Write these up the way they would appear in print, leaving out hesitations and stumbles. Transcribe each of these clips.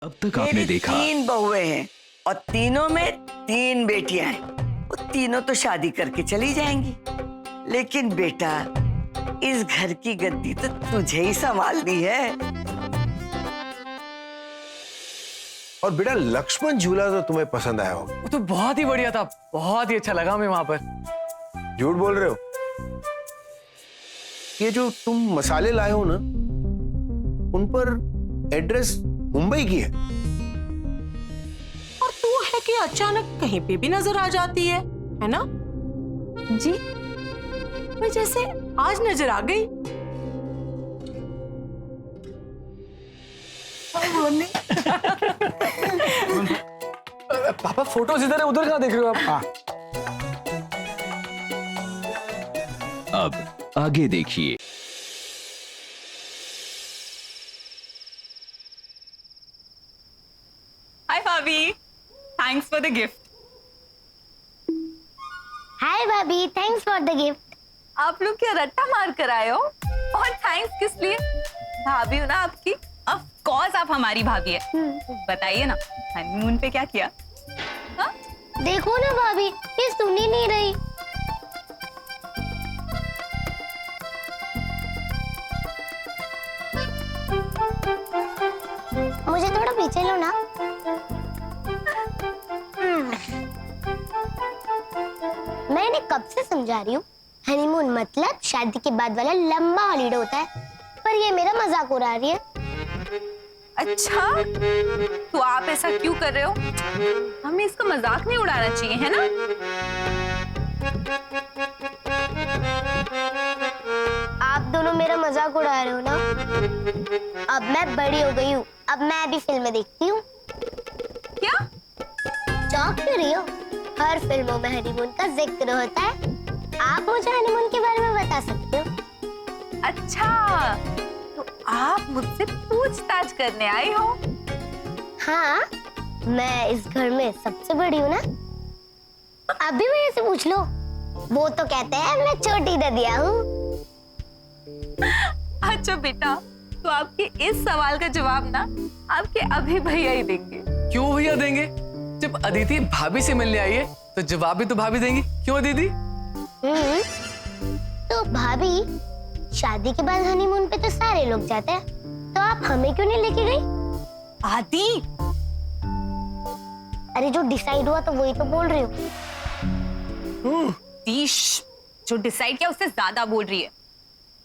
अब तक आपने देखा 3 बहुएं हैं और तीनों में 3 बेटियां हैं। वो तीनों तो शादी करके चली जाएंगी, लेकिन बेटा इस घर की गद्दी तो तुझे ही संभालनी है। और बेटा लक्ष्मण झूला तो तुम्हें पसंद आया होगा। वो तो बहुत ही बढ़िया था, बहुत ही अच्छा लगा हमें वहां पर। झूठ बोल रहे हो? ये जो तुम मसाले लाए हो ना, उन पर एड्रेस मुंबई की है। और तू है कि अचानक कहीं पे भी नजर आ जाती है ना? जी, मैं जैसे आज नजर आ गई। पापा फोटोज इधर है, उधर कहाँ देख रहे हो आप? अब आगे देखिए। हाय भाभी, थैंक्स फॉर द गिफ्ट। हाय भाभी, थैंक्स फॉर द गिफ्ट। आप लोग क्या रट्टा मार कर आए हो? और थैंक्स किस लिए? भाभी हो ना आपकी? ऑफ कोर्स आप हमारी भाभी है। तो बताइए ना, हनीमून पे क्या किया? हाँ? देखो ना भाभी, ये सुन ही नहीं रही। मुझे थोड़ा पीछे लो ना। मैंने कब से समझा रही हूँ, हनीमून मतलब शादी के बाद वाला लंबा हॉलीडे होता है, पर ये मेरा मजाक उड़ा रही है। अच्छा, तो आप ऐसा क्यों कर रहे हो? हमें इसका मजाक नहीं उड़ाना चाहिए, है ना? आप दोनों मेरा मजाक उड़ा रहे हो ना? अब मैं बड़ी हो गई हूँ, अब मैं भी फिल्में देखती हूँ। क्या? चौंक क्यों रही हो? हर फिल्मों में हनीमून का जिक्र होता है। आप मुझे हनीमून के बारे में बता सकते हो। अच्छा, तो आप मुझसे पूछताछ करने आई हो? हाँ, मैं इस घर में सबसे बड़ी हूँ ना। अभी मेरे से पूछ लो, वो तो कहते हैं मैं छोटी ददिया हूँ। अच्छा बेटा, तो आपके इस सवाल का जवाब ना आपके अभी भैया ही देंगे। क्यों भैया देंगे? जब अदिति भाभी से मिलने आई है तो जवाब भी तो भाभी देंगी। क्यों अदिति? तो भाभी, शादी के बाद हनीमून पे तो सारे लोग जाते हैं, तो आप हमें क्यों नहीं लेके गई? आदि, अरे जो डिसाइड हुआ तो वही तो बोल रही हूँ। तीश, जो डिसाइड किया उससे ज्यादा बोल रही है।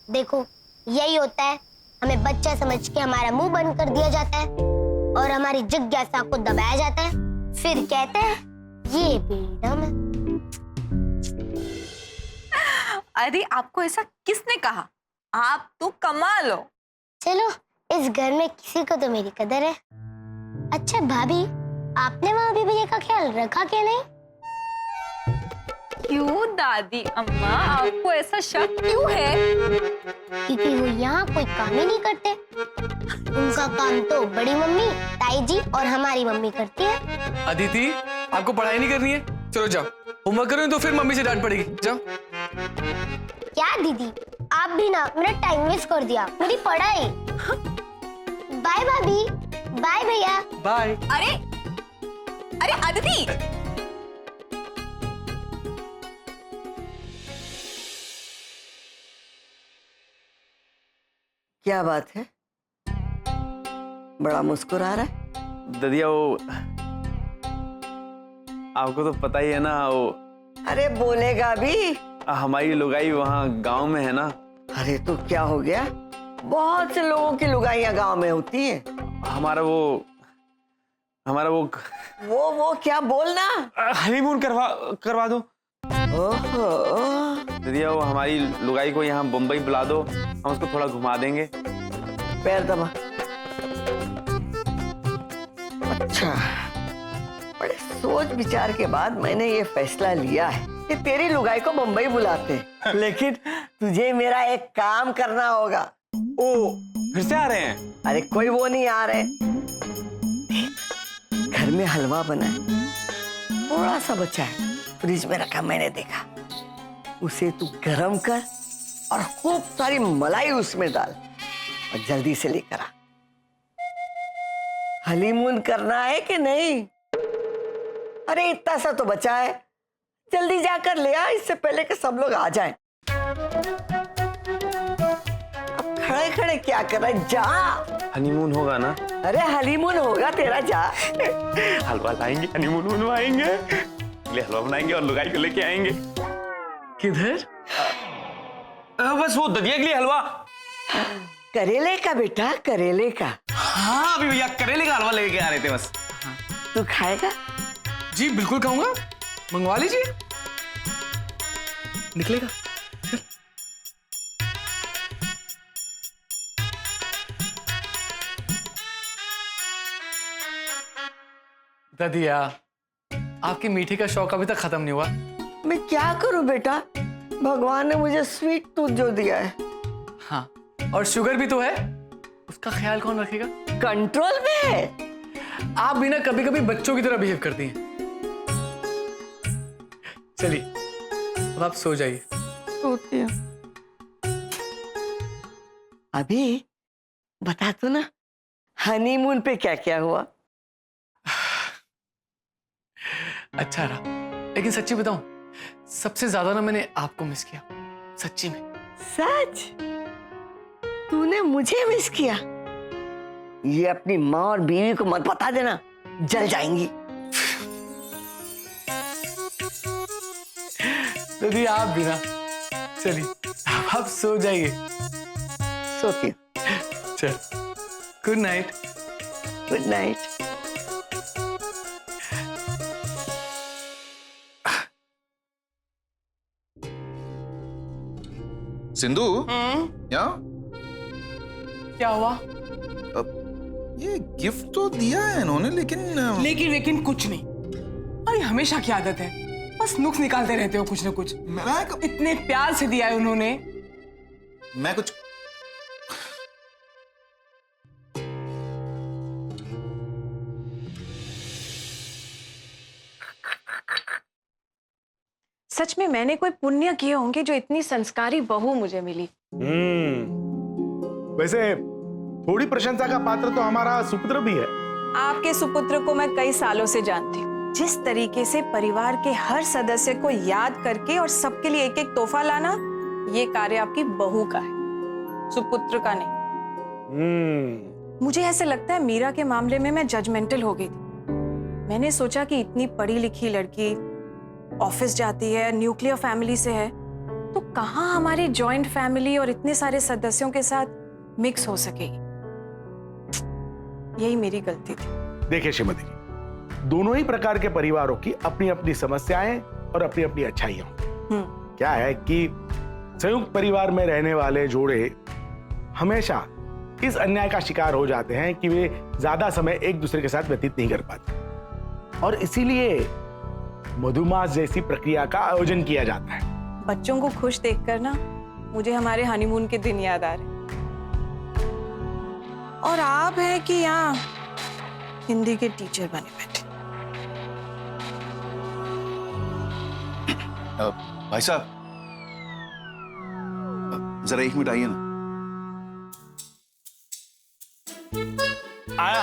देखो, यही होता है, हमें बच्चा समझ के हमारा मुंह बंद कर दिया जाता है और हमारी जिज्ञासा को दबाया जाता है। फिर कहते हैं ये फ्रीडम है। अरे आपको ऐसा किसने कहा? आप तो कमाल हो। चलो, इस घर में किसी को तो मेरी कदर है। अच्छा भाभी, आपने वहाँ अभी भैया का ख्याल रखा क्या नहीं? क्यों दादी अम्मा, आपको ऐसा शक क्यों है? क्योंकि वो यहाँ कोई काम ही नहीं करते। उनका काम तो बड़ी मम्मी, ताई जी और हमारी मम्मी करती है। अदिति, आपको पढ़ाई नहीं करनी है? चलो जाओ, होमवर्क करो तो फिर मम्मी से डांट पड़ेगी। जाओ। क्या दीदी, आप भी ना मेरा टाइम वेस्ट कर दिया, मेरी पढ़ाई। बाय भाभी, बाय भैया। बाय। अरे अरे अदिति, क्या बात है, बड़ा मुस्कुरा रहा है? ददिया, वो आपको तो पता ही है ना, वो अरे बोलेगा भी। हमारी लुगाई वहाँ गांव में है ना। अरे तो क्या हो गया, बहुत से लोगों की लुगाइयां गांव में होती हैं। हमारा वो वो क्या बोलना? हनीमून करवा दो। ओहो, ददिया, वो हमारी लुगाई को यहाँ बम्बई बुला दो, हम उसको थोड़ा घुमा देंगे। पैर दबा। अच्छा, बड़े सोच विचार के बाद मैंने ये फैसला लिया है कि तेरी लुगाई को मुंबई बुलाते हैं, लेकिन तुझे मेरा एक काम करना होगा। ओ, फिर से आ रहे हैं? अरे कोई वो नहीं आ रहे। घर में हलवा बना है, थोड़ा सा बचा है, फ्रिज में रखा, मैंने देखा। उसे तू गरम कर और खूब सारी मलाई उसमें डाल और जल्दी से लेकर आ। हनीमून करना है कि नहीं? अरे इतना सा तो बचा है, जल्दी जाकर ले आ, इससे पहले कि सब लोग आ जाएं। अब खड़े खड़े क्या कर रहा है, जा। हनीमून होगा ना? अरे हनीमून होगा तेरा, जा। हलवा लाएंगे, हनीमून बनवाएंगे, ले हलवा बनाएंगे और लुगाई को लेके आएंगे। किधर? बस वो ददिया के लिए हलवा। करेले का बेटा, करेले का। हाँ अभी भैया करेले का हलवा लेके आ रहे थे बस। तू खाएगा? जी बिल्कुल खाऊंगा, मंगवा लीजिए। निकलेगा? ददिया, आपके मीठे का शौक अभी तक खत्म नहीं हुआ। मैं क्या करूं बेटा, भगवान ने मुझे स्वीट टूथ जो दिया है। हाँ, और शुगर भी तो है, उसका ख्याल कौन रखेगा? कंट्रोल में है। आप भी ना कभी कभी बच्चों की तरह बिहेव करती हैं। चलिए अब आप सो जाइए। सोती हूँ। अभी बता तू ना, हनीमून पे क्या क्या हुआ? अच्छा रहा, लेकिन सच्ची बताऊं, सबसे ज्यादा ना मैंने आपको मिस किया, सच्ची में। सच? तूने मुझे मिस किया? ये अपनी माँ और बीवी को मत बता देना, जल जाएंगी। दीदी आप भी ना, चलिए अब आप सो जाइए। सोती हूँ। चल, good night. Good night. Sindhu, यहाँ क्या हुआ? ये गिफ्ट तो दिया है इन्होंने, लेकिन कुछ नहीं। अरे हमेशा की आदत है, बस नुक्स निकालते रहते हो कुछ ना कुछ। इतने प्यार से दिया है उन्होंने। मैं कुछ सच में मैंने कोई पुण्य किए होंगे जो इतनी संस्कारी बहू मुझे मिली। वैसे थोड़ी प्रशंसा का पात्र तो हमारा सुपुत्र भी है। आपके सुपुत्र को मैं कई सालों से जानती हूँ। जिस तरीके से परिवार के हर सदस्य को याद करके और सबके लिए एक एक तोहफा लाना, ये कार्य आपकी बहू का है, सुपुत्र का नहीं। मुझे ऐसे लगता है मीरा के मामले में मैं जजमेंटल हो गई थी। मैंने सोचा कि इतनी पढ़ी लिखी लड़की ऑफिस जाती है, न्यूक्लियर फैमिली से है, तो कहाँ हमारी जॉइंट फैमिली और इतने सारे सदस्यों के साथ मिक्स हो सकेगी। यही मेरी गलती थी। देखिए श्रीमती जी, दोनों ही प्रकार के परिवारों की अपनी अपनी समस्याएं और अपनी अपनी अच्छाइयां। क्या है कि संयुक्त परिवार में रहने वाले जोड़े हमेशा इस अन्याय का शिकार हो जाते हैं कि वे ज्यादा समय एक दूसरे के साथ व्यतीत नहीं कर पाते, और इसीलिए मधुमास जैसी प्रक्रिया का आयोजन किया जाता है। बच्चों को खुश देखकर ना मुझे हमारे हनीमून के दिन याद आ रहे। और आप हैं कि यहाँ हिंदी के टीचर बने बैठे। भाई साहब, जरा 1 मिनट आइए ना। आया।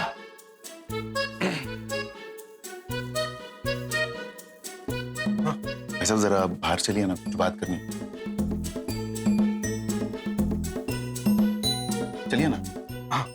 भाई साहब जरा बाहर चलिए ना, कुछ बात करनी। चलिए ना। हाँ।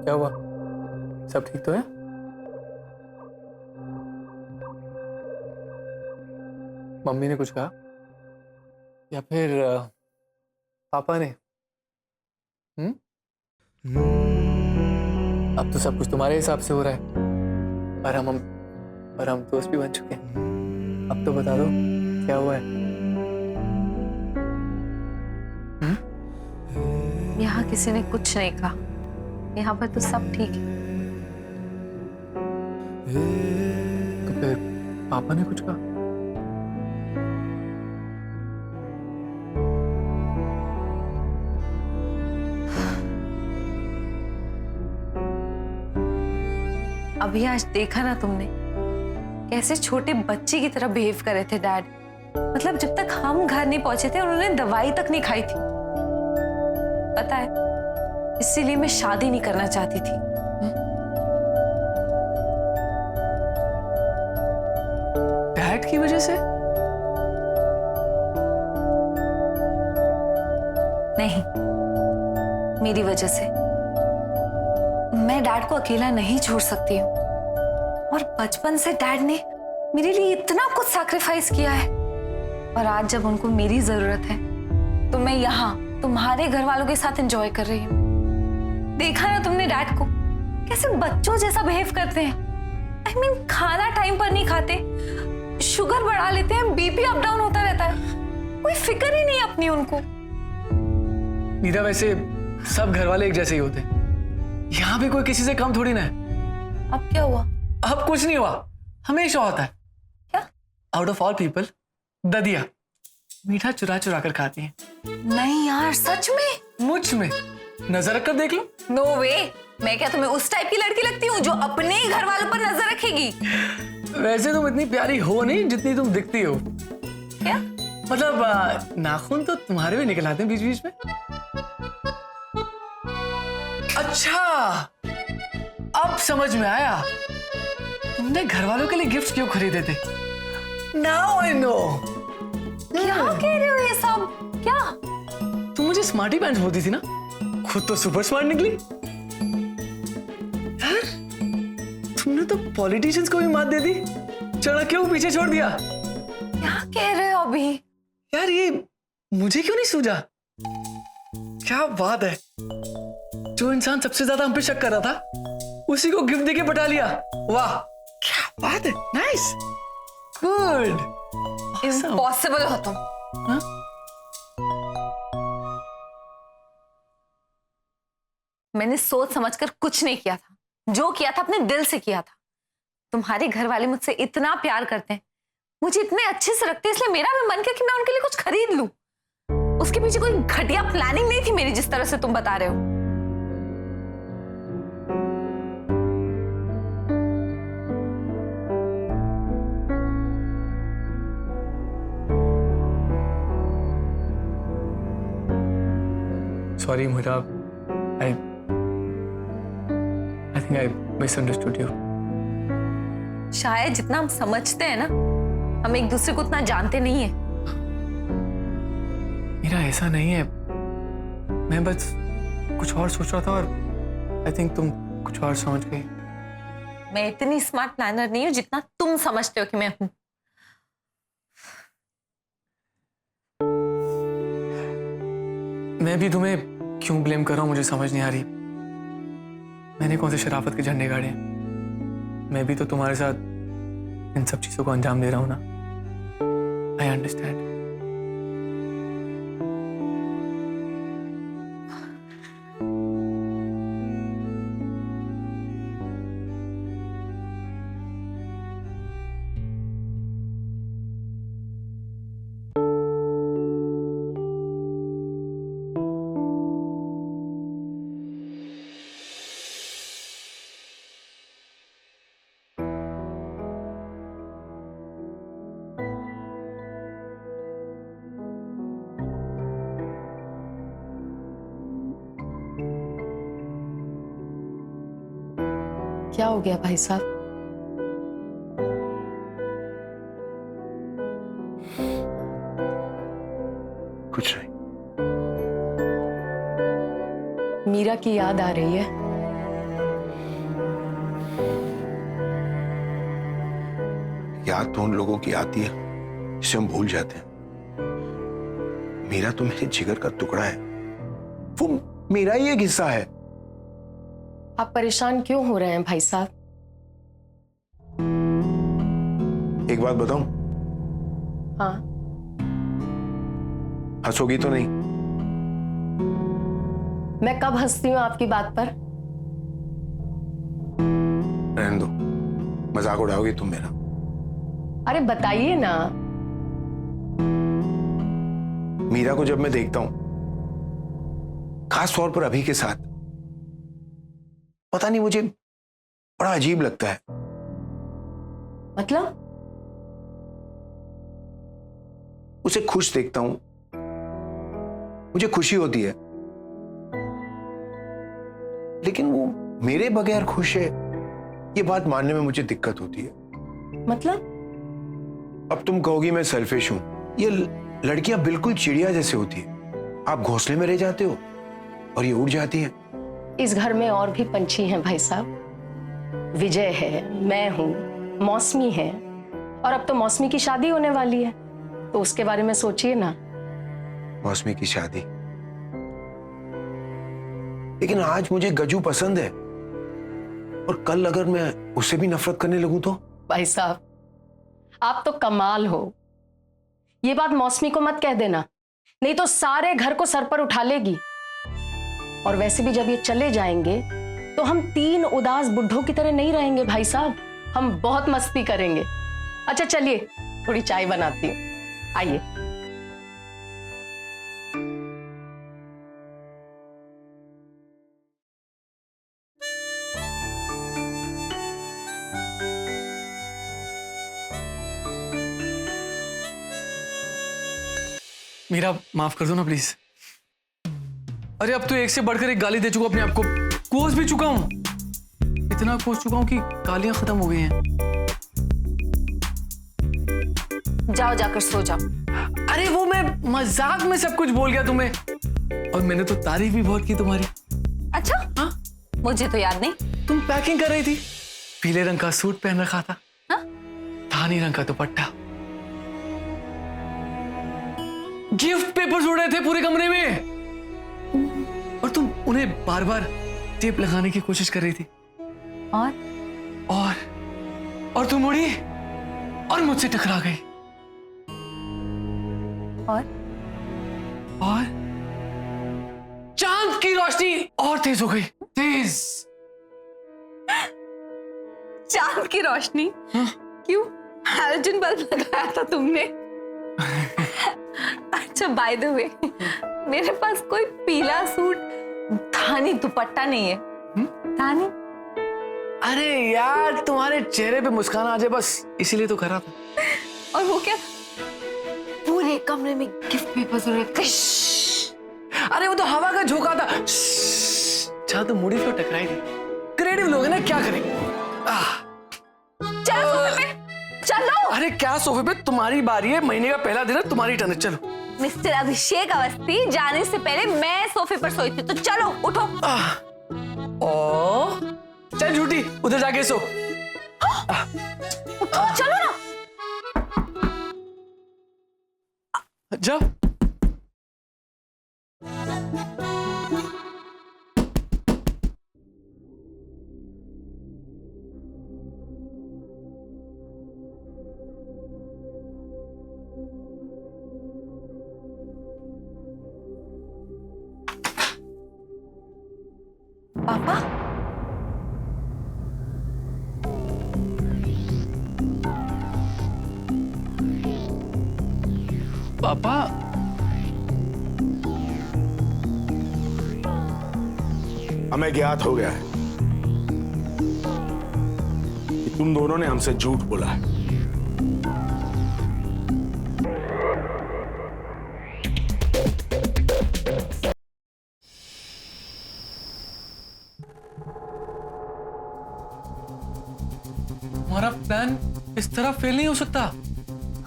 क्या हुआ, सब ठीक तो है? मम्मी ने कुछ कहा या फिर पापा ने? अब तो सब कुछ तुम्हारे हिसाब से हो रहा है, और हम दोस्त भी बन चुके हैं। अब तो बता दो क्या हुआ है। यहाँ किसी ने कुछ नहीं कहा, यहाँ पर तो सब ठीक है। तो फिर पापा ने कुछ कहा? अभी आज देखा ना तुमने कैसे छोटे बच्चे की तरह बिहेव कर रहे थे डैड। मतलब जब तक हम घर नहीं पहुंचे थे उन्होंने दवाई तक नहीं खाई थी। पता है, इसीलिए मैं शादी नहीं करना चाहती थी। डैड की वजह से? नहीं, मेरी वजह से। मैं डैड को अकेला नहीं छोड़ सकती हूँ, और बचपन से डैड ने मेरे लिए इतना कुछ सैक्रिफाइस किया है, और आज जब उनको मेरी जरूरत है तो मैं यहाँ तुम्हारे घर वालों के साथ एंजॉय कर रही हूँ। देखा ना तुमने डैड को कैसे बच्चों जैसा बिहेव करते हैं। I mean, खाना टाइम पर नहीं खाते, शुगर बढ़ा लेते हैं, बीपी अप डाउन होता रहता है, कोई फिक्र ही नहीं अपनी उनको। नीरा, वैसे सब घर वाले एक जैसे ही होते हैं, यहाँ भी कोई किसी से कम थोड़ी ना है। अब क्या हुआ? अब कुछ नहीं हुआ, हमेशा होता है। क्या? आउट ऑफ ऑल पीपल ददिया मीठा चुरा चुरा कर खाती है। नहीं यार, सच में? मुझ में नजर रखकर देख लो। नो वे, मैं क्या तुम्हें उस टाइप की लड़की लगती हूँ जो अपने ही घर वालों पर नजर रखेगी? वैसे तुम इतनी प्यारी हो नहीं जितनी तुम दिखती हो। क्या मतलब नाखून तो तुम्हारे भी निकल आते हैं बीच बीच में। अच्छा, अब समझ में आया तुमने घर वालों के लिए गिफ्ट क्यों खरीदे थे। Now I know. क्या कह रहे हो ये सब? क्या? तुम मुझे स्मार्टी पैंट्स बोलती थी ना, खुद तो सुपर स्मार्ट निकली। यार, तुमने तो पॉलिटिशियंस को भी मात दे दी, चढ़ा क्यों पीछे छोड़ दिया। क्या कह रहे हो अभी? यार, ये मुझे क्यों नहीं सूझा? क्या बात है, जो इंसान सबसे ज्यादा हम पे शक कर रहा था उसी को गिफ्ट देके पटा लिया। वाह, क्या बात है, नाइस, गुड। इम्पॉसिबल हो तुम। हाँ? मैंने सोच समझकर कुछ नहीं किया था, जो किया था अपने दिल से किया था। तुम्हारे घर वाले मुझसे इतना प्यार करते हैं, मुझे इतने अच्छे से रखते हैं, इसलिए मेरा भी मन किया कि मैं उनके लिए कुछ खरीद लूं। उसके पीछे कोई घटिया प्लानिंग नहीं थी मेरी, जिस तरह से तुम बता रहे हो। Sorry, Mira. I think I misunderstood you. शायद जितना हम समझते हैं ना, हम एक दूसरे को उतना जानते नहीं है। मेरा ऐसा नहीं है, मैं बस कुछ और सोच रहा था और आई थिंक तुम कुछ और समझ गई। मैं इतनी स्मार्ट प्लानर नहीं हूं जितना तुम समझते हो कि मैं हूं। मैं भी तुम्हें क्यों ब्लेम कर रहा हूं मुझे समझ नहीं आ रही। मैंने कौन से शराफत के झंडे गाड़े हैं? मैं भी तो तुम्हारे साथ इन सब चीजों को अंजाम दे रहा हूं ना। I understand. क्या हो गया भाई साहब? कुछ नहीं। मीरा की याद आ रही है। याद तो उन लोगों की आती है जिसे हम भूल जाते हैं। मेरा तो मेरे जिगर का टुकड़ा है, वो मेरा ही एक हिस्सा है। आप परेशान क्यों हो रहे हैं भाई साहब? एक बात बताऊं? हाँ। हंसोगी तो नहीं? मैं कब हंसती हूँ आपकी बात पर? रहने दो, मजाक उड़ाओगी तुम मेरा? अरे बताइए ना। मीरा को जब मैं देखता हूं, खास तौर पर अभी के साथ, पता नहीं मुझे बड़ा अजीब लगता है। मतलब? उसे खुश देखता हूं, मुझे खुशी होती है, लेकिन वो मेरे बगैर खुश है, ये बात मानने में मुझे दिक्कत होती है। मतलब? अब तुम कहोगी मैं सेल्फिश हूं। ये लड़कियां बिल्कुल चिड़िया जैसे होती है, आप घोंसले में रह जाते हो और ये उड़ जाती हैं। इस घर में और भी पंछी हैं भाई साहब। विजय है, मैं हूं, मौसमी है, और अब तो मौसमी की शादी होने वाली है, तो उसके बारे में सोचिए ना। मौसमी की शादी? लेकिन आज मुझे गजू पसंद है, और कल अगर मैं उससे भी नफरत करने लगूं तो? भाई साहब, आप तो कमाल हो। ये बात मौसमी को मत कह देना, नहीं तो सारे घर को सर पर उठा लेगी। और वैसे भी जब ये चले जाएंगे तो हम 3 उदास बुढ़ों की तरह नहीं रहेंगे भाई साहब, हम बहुत मस्ती करेंगे। अच्छा चलिए, थोड़ी चाय बनाती हूँ, आइए। मीरा माफ कर दो ना प्लीज। अरे अब तो एक से बढ़कर एक गाली दे चुका अपने आप को, कोस भी चुका हूं, इतना कोस चुका हूं कि गालियां खत्म हो गई हैं। जाओ जाकर सो जाओ। अरे वो मैं मजाक में सब कुछ बोल गया तुम्हें, और मैंने तो तारीफ भी बहुत की तुम्हारी। अच्छा? हाँ? मुझे तो याद नहीं। तुम पैकिंग कर रही थी, पीले रंग का सूट पहन रखा था, हाँ? धानी रंग का दुपट्टा, गिफ्ट पेपर्स उड़ रहे थे पूरे कमरे में, और तुम उन्हें बार बार टेप लगाने की कोशिश कर रही थी। और तुम उड़ी और मुझसे टकरा गई। और चांद की रोशनी और तेज हो गई, तेज। चांद की रोशनी? हाँ? क्यों? हैलोजन बल्ब लगाया था तुमने? अच्छा बाय द वे, मेरे पास कोई पीला सूट धानी दुपट्टा नहीं है। धानी? अरे यार, तुम्हारे चेहरे पे मुस्कान आ जाए बस, इसीलिए तो करा था। और वो क्या? पूरे कमरे में गिफ्ट पेपर्स उड़ रहे थे। अरे वो तो हवा का झोंका था। चाह तो मुड़ी तो टकराई थी। क्रिएटिव लोग हैं ना, क्या करें। चलो सोफे पे, चलो। अरे क्या सोफे पे, तुम्हारी बारी है, महीने का पहला दिन है, तुम्हारी टर्न है, चलो। मिस्टर अभिषेक अवस्थी, जाने से पहले मैं सोफे पर सोई थी, तो चलो उठो। ओ चल झूठी, उधर जाके सो। उठो, चलो ना। जाओ। पापा? पापा? हमें ज्ञात हो गया है कि तुम दोनों ने हमसे झूठ बोला है। हमारा प्लान इस तरह फेल नहीं हो सकता।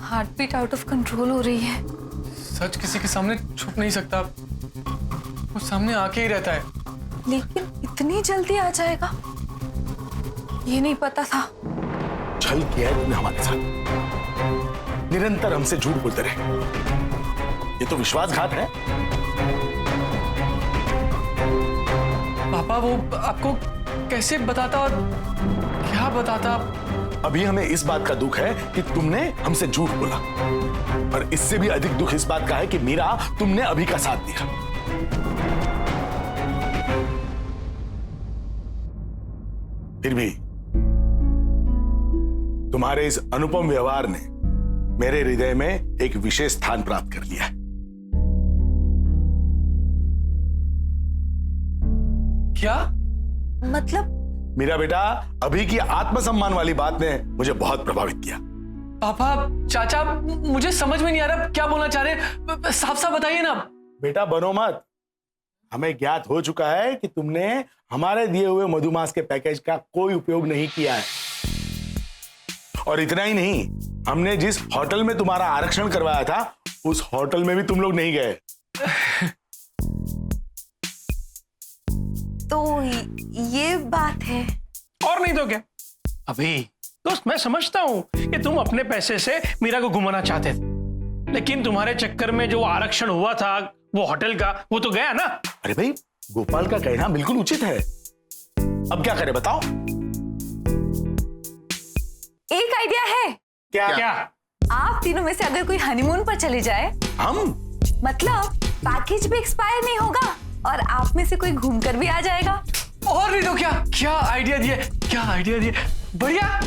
Heart beat out of control हो रही है। सच किसी के सामने छुप नहीं सकता, वो सामने आके ही रहता है। लेकिन इतनी जल्दी आ जाएगा, ये नहीं पता था। छल किया है तुमने हमारे साथ, निरंतर हमसे झूठ बोलते रहे। ये तो विश्वासघात है। पापा वो आपको कैसे बताता और क्या बताता? अभी हमें इस बात का दुख है कि तुमने हमसे झूठ बोला, और इससे भी अधिक दुख इस बात का है कि मीरा, तुमने अभी का साथ दिया। फिर भी तुम्हारे इस अनुपम व्यवहार ने मेरे हृदय में एक विशेष स्थान प्राप्त कर लिया है। क्या मतलब मेरा बेटा, अभी की आत्मसम्मान वाली बात ने मुझे बहुत प्रभावित किया। पापा, चाचा, मुझे समझ में नहीं आ रहा क्या बोलना चाह रहे, साफ साफ बताइए ना। बेटा बनो मत। हमें ज्ञात हो चुका है कि तुमने हमारे दिए हुए मधुमास के पैकेज का कोई उपयोग नहीं किया है। और इतना ही नहीं, हमने जिस होटल में तुम्हारा आरक्षण करवाया था उस होटल में भी तुम लोग नहीं गए। तो ये बात है। और नहीं तो क्या। अभी दोस्त, मैं समझता हूं कि तुम अपने पैसे से मीरा को घुमाना चाहते थे, लेकिन तुम्हारे चक्कर में जो आरक्षण हुआ था वो होटल का, वो तो गया ना। अरे भाई, गोपाल का कहना बिल्कुल उचित है। अब क्या करें बताओ? एक आइडिया है। क्या? आप तीनों में से अगर कोई हनीमून पर चले जाए, हम? मतलब पैकेज भी एक्सपायर नहीं होगा और आप में से कोई घूमकर भी आ जाएगा। और नहीं तो क्या। क्या आइडिया दिए, क्या आइडिया दिए, बढ़िया।